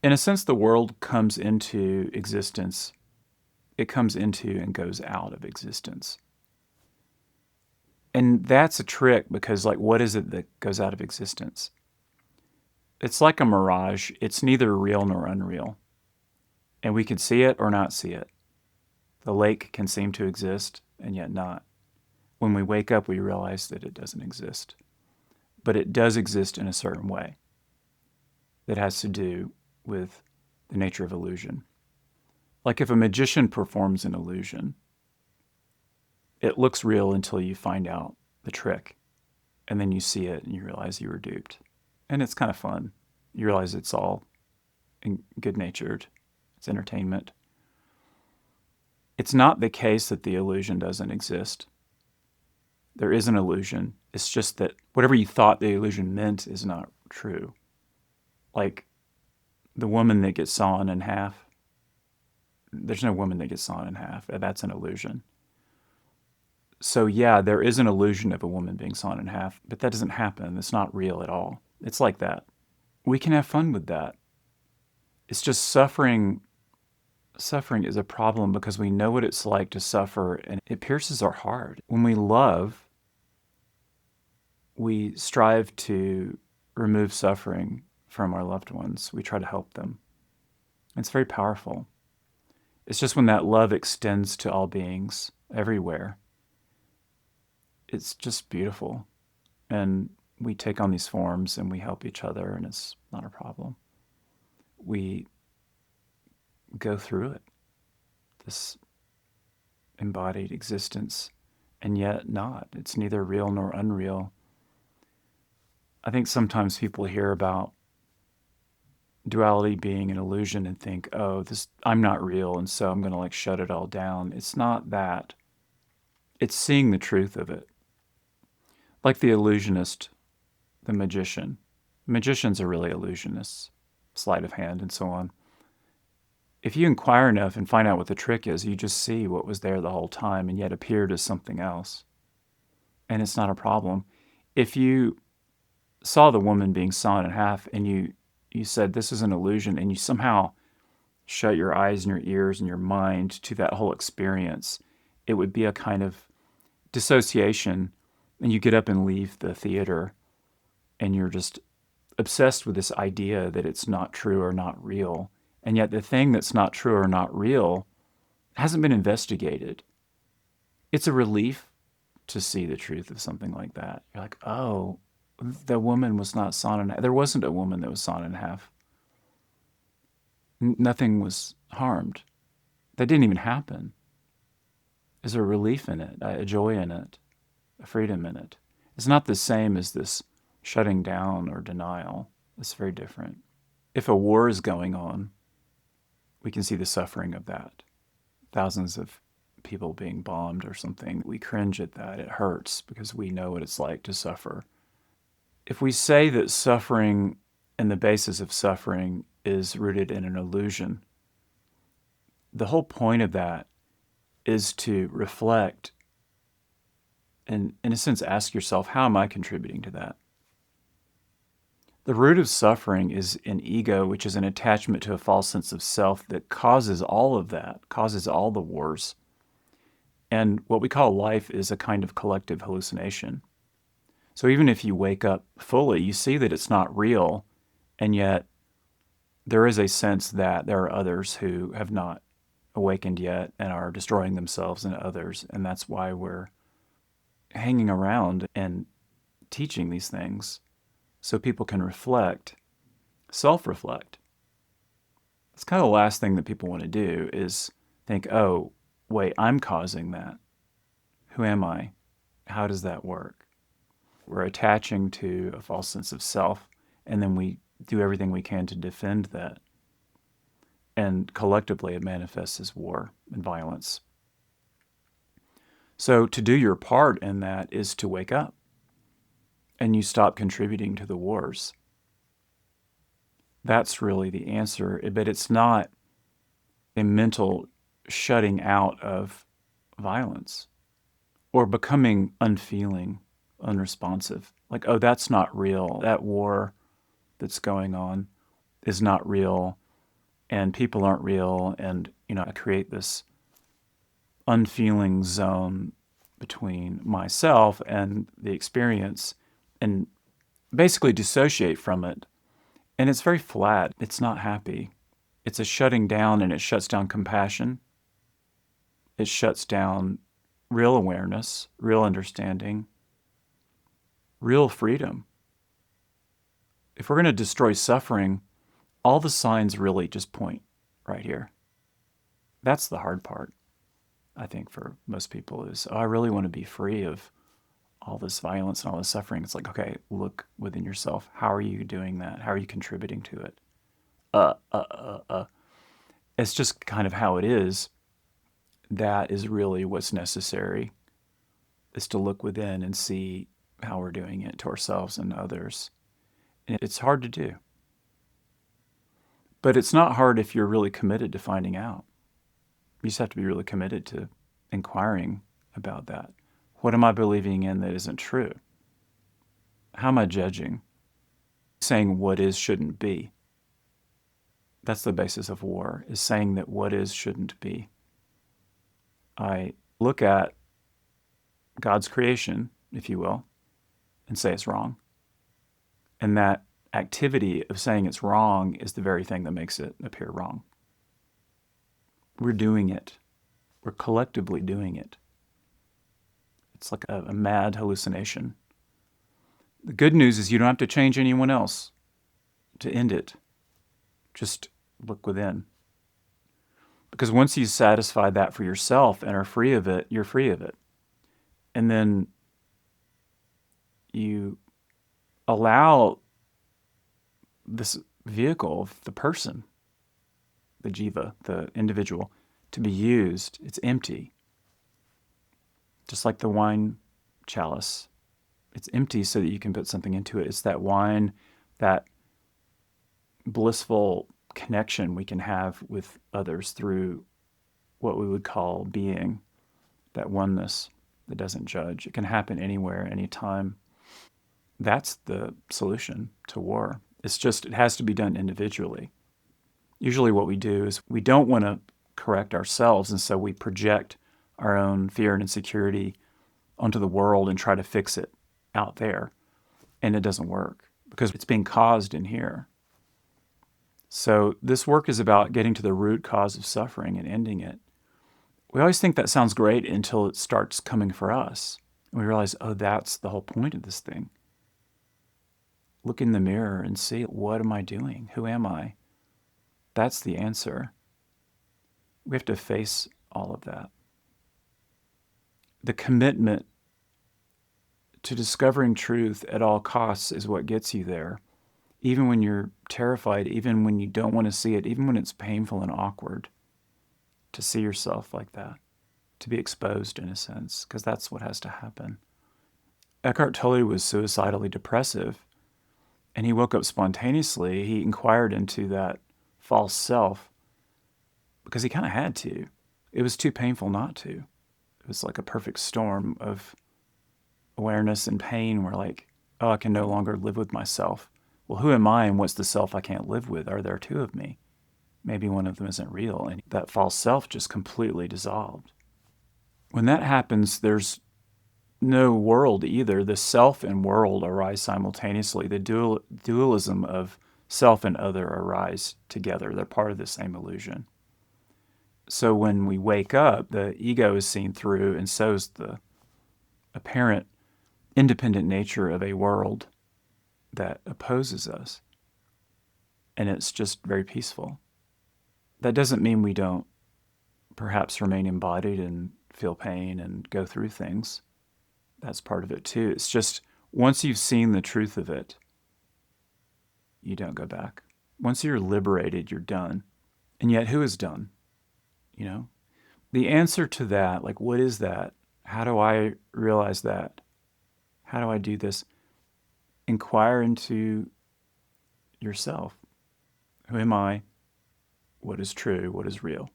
In a sense, the world comes into existence. It comes into and goes out of existence. And that's a trick because, like, what is it that goes out of existence? It's like a mirage. It's neither real nor unreal. And we can see it or not see it. The lake can seem to exist and yet not. When we wake up, we realize that it doesn't exist. But it does exist in a certain way that has to do with the nature of illusion. Like if a magician performs an illusion, it looks real until you find out the trick. And then you see it and you realize you were duped. And it's kind of fun. You realize it's all good natured, it's entertainment. It's not the case that the illusion doesn't exist. There is an illusion. It's just that whatever you thought the illusion meant is not true. Like the woman that gets sawn in half. There's no woman that gets sawn in half. That's an illusion. So yeah, there is an illusion of a woman being sawn in half, but that doesn't happen. It's not real at all. It's like that. We can have fun with that. It's just suffering. Suffering is a problem because we know what it's like to suffer and it pierces our heart. When we love, we strive to remove suffering from our loved ones. We try to help them. It's very powerful. It's just when that love extends to all beings everywhere, it's just beautiful. And we take on these forms and we help each other, and it's not a problem. We go through it, this embodied existence, and yet not. It's neither real nor unreal. I think sometimes people hear about duality being an illusion and think, oh, this I'm not real, and so I'm going to like shut it all down. It's not that. It's seeing the truth of it. Like the illusionist, the magician. Magicians are really illusionists, sleight of hand and so on. If you inquire enough and find out what the trick is, you just see what was there the whole time and yet appeared as something else. And it's not a problem. If you saw the woman being sawn in half and you said this is an illusion and you somehow shut your eyes and your ears and your mind to that whole experience, it would be a kind of dissociation, and you get up and leave the theater and you're just obsessed with this idea that it's not true or not real. And yet the thing that's not true or not real hasn't been investigated. It's a relief to see the truth of something like that. You're like, oh, the woman was not sawn in half. There wasn't a woman that was sawn in half. Nothing was harmed. That didn't even happen. There's a relief in it, a joy in it, a freedom in it. It's not the same as this shutting down or denial. It's very different. If a war is going on, we can see the suffering of that. Thousands of people being bombed or something. We cringe at that. It hurts because we know what it's like to suffer. If we say that suffering and the basis of suffering is rooted in an illusion, the whole point of that is to reflect and, in a sense, ask yourself, how am I contributing to that? The root of suffering is an ego, which is an attachment to a false sense of self that causes all of that, causes all the wars. And what we call life is a kind of collective hallucination. So even if you wake up fully, you see that it's not real, and yet there is a sense that there are others who have not awakened yet and are destroying themselves and others, and that's why we're hanging around and teaching these things so people can reflect, self-reflect. It's kind of the last thing that people want to do is think, oh, wait, I'm causing that. Who am I? How does that work? We're attaching to a false sense of self, and then we do everything we can to defend that. And collectively, it manifests as war and violence. So to do your part in that is to wake up, and you stop contributing to the wars. That's really the answer, but it's not a mental shutting out of violence or becoming unfeeling, unresponsive. Like, oh, that's not real. That war that's going on is not real. and people aren't real, and I create this unfeeling zone between myself and the experience, and basically dissociate from it. And it's very flat. It's not happy. It's a shutting down, and it shuts down compassion. It shuts down real awareness, real understanding, real freedom. If we're going to destroy suffering, all the signs really just point right here. That's the hard part, I think, for most people is, oh, I really want to be free of all this violence and all this suffering. It's like, okay, look within yourself. How are you doing that? How are you contributing to it? It's just kind of how it is. That is really what's necessary, is to look within and see how we're doing it to ourselves and others. And it's hard to do. But it's not hard if you're really committed to finding out. You just have to be really committed to inquiring about that. What am I believing in that isn't true? How am I judging? Saying what is shouldn't be. That's the basis of war, is saying that what is shouldn't be. I look at God's creation, if you will, and say it's wrong. And that activity of saying it's wrong is the very thing that makes it appear wrong. We're doing it. We're collectively doing it. It's like a mad hallucination. The good news is you don't have to change anyone else to end it. Just look within. Because once you satisfy that for yourself and are free of it, you're free of it. And then you allow this vehicle, the person, the jiva, the individual, to be used. It's empty. Just like the wine chalice. It's empty so that you can put something into it. It's that wine, that blissful connection we can have with others through what we would call being, that oneness that doesn't judge. It can happen anywhere, anytime. That's the solution to war. It's just, it has to be done individually. Usually what we do is we don't want to correct ourselves, and so we project our own fear and insecurity onto the world and try to fix it out there. And it doesn't work because it's being caused in here. So this work is about getting to the root cause of suffering and ending it. We always think that sounds great until it starts coming for us. And we realize, oh, that's the whole point of this thing. Look in the mirror and see, what am I doing? Who am I? That's the answer. We have to face all of that. The commitment to discovering truth at all costs is what gets you there. Even when you're terrified, even when you don't want to see it, even when it's painful and awkward, to see yourself like that, to be exposed in a sense, because that's what has to happen. Eckhart Tolle was suicidally depressive, and he woke up spontaneously. He inquired into that false self because he kind of had to. It was too painful not to. It was like a perfect storm of awareness and pain where like, oh, I can no longer live with myself. Well, who am I and what's the self I can't live with? Are there two of me? Maybe one of them isn't real. And that false self just completely dissolved. When that happens, there's no world either. The self and world arise simultaneously. The dualism of self and other arise together. They're part of the same illusion. So when we wake up, the ego is seen through, and so is the apparent independent nature of a world that opposes us. And it's just very peaceful. That doesn't mean we don't perhaps remain embodied and feel pain and go through things. That's part of it too. It's just once you've seen the truth of it, you don't go back. Once you're liberated, you're done. And yet, who is done? You know? The answer to that, like, what is that? How do I realize that? How do I do this? Inquire into yourself. Who am I? What is true? What is real?